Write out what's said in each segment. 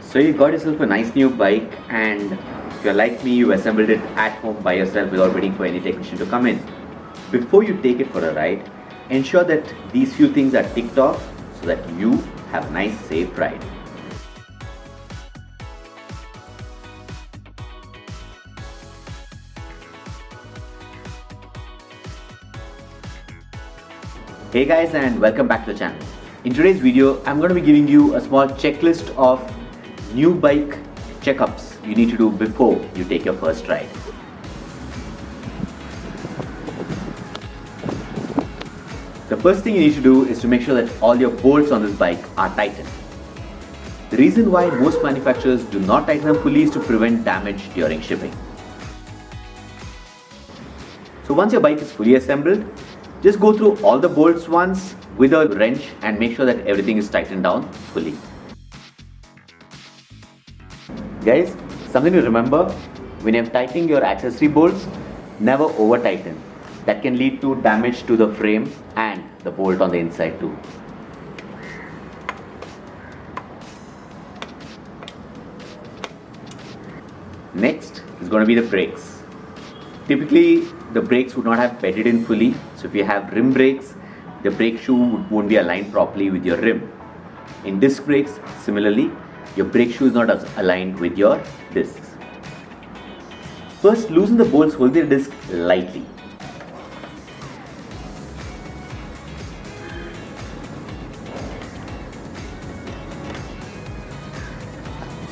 So you got yourself a nice new bike, and if you're like me, you assembled it at home by yourself without waiting for any technician to come in. Before you take it for a ride, ensure that these few things are ticked off so that you have a nice safe ride. Hey guys, and welcome back to the channel. In today's video, I'm going to be giving you a small checklist of new bike checkups you need to do before you take your first ride. The first thing you need to do is to make sure that all your bolts on this bike are tightened. The reason why most manufacturers do not tighten them fully is to prevent damage during shipping. So once your bike is fully assembled, just go through all the bolts once with a wrench and make sure that everything is tightened down fully. Guys, something to remember, when you're tightening your accessory bolts, never over tighten. That can lead to damage to the frame and the bolt on the inside too. Next is going to be the brakes. Typically, the brakes would not have bedded in fully. So if you have rim brakes, the brake shoe won't be aligned properly with your rim. In disc brakes, similarly, your brake shoe is not aligned with your discs. First, loosen the bolts holding the disc lightly.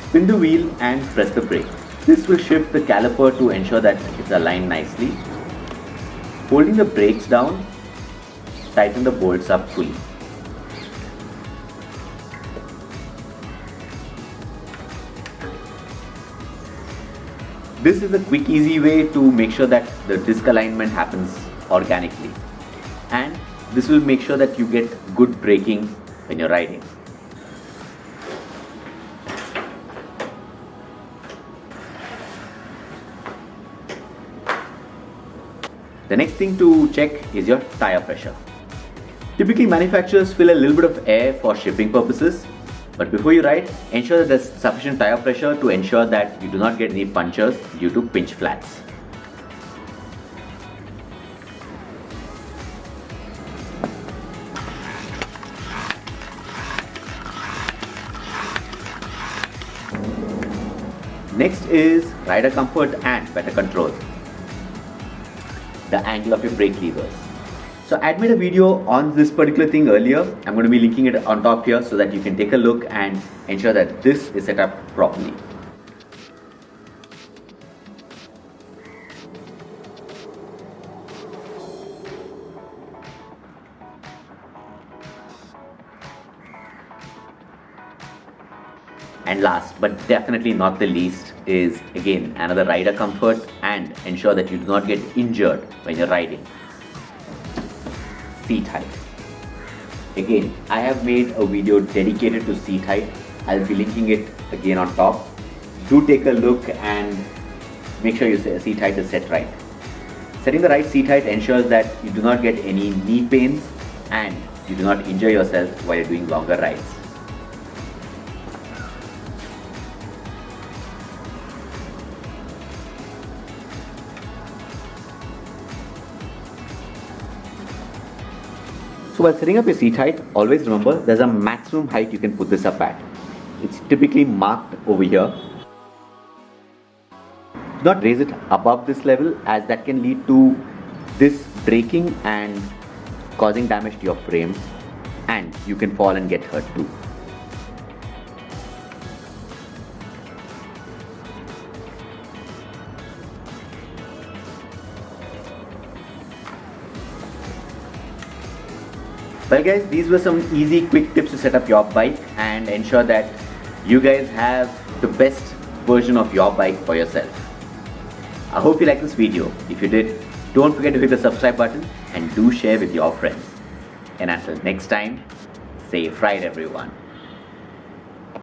Spin the wheel and press the brake. This will shift the caliper to ensure that it's aligned nicely. Holding the brakes down, tighten the bolts up fully. This is a quick, easy way to make sure that the disc alignment happens organically. And this will make sure that you get good braking when you're riding. The next thing to check is your tire pressure. Typically, manufacturers fill a little bit of air for shipping purposes, but before you ride, ensure that there's sufficient tire pressure to ensure that you do not get any punctures due to pinch flats. Next is rider comfort and better control. The angle of your brake levers. So I had made a video on this particular thing earlier. I'm going to be linking it on top here so that you can take a look and ensure that this is set up properly. And last but definitely not the least is again another rider comfort, and ensure that you do not get injured when you're riding. Seat height. Again, I have made a video dedicated to seat height. I'll be linking it again on top. Do take a look and make sure your seat height is set right. Setting the right seat height ensures that you do not get any knee pains and you do not injure yourself while you're doing longer rides. So while setting up your seat height, always remember there's a maximum height you can put this up at. It's typically marked over here. Do not raise it above this level, as that can lead to this breaking and causing damage to your frame, and you can fall and get hurt too. Well guys, these were some easy quick tips to set up your bike and ensure that you guys have the best version of your bike for yourself. I hope you liked this video. If you did, don't forget to hit the subscribe button and do share with your friends. And until next time, safe ride everyone.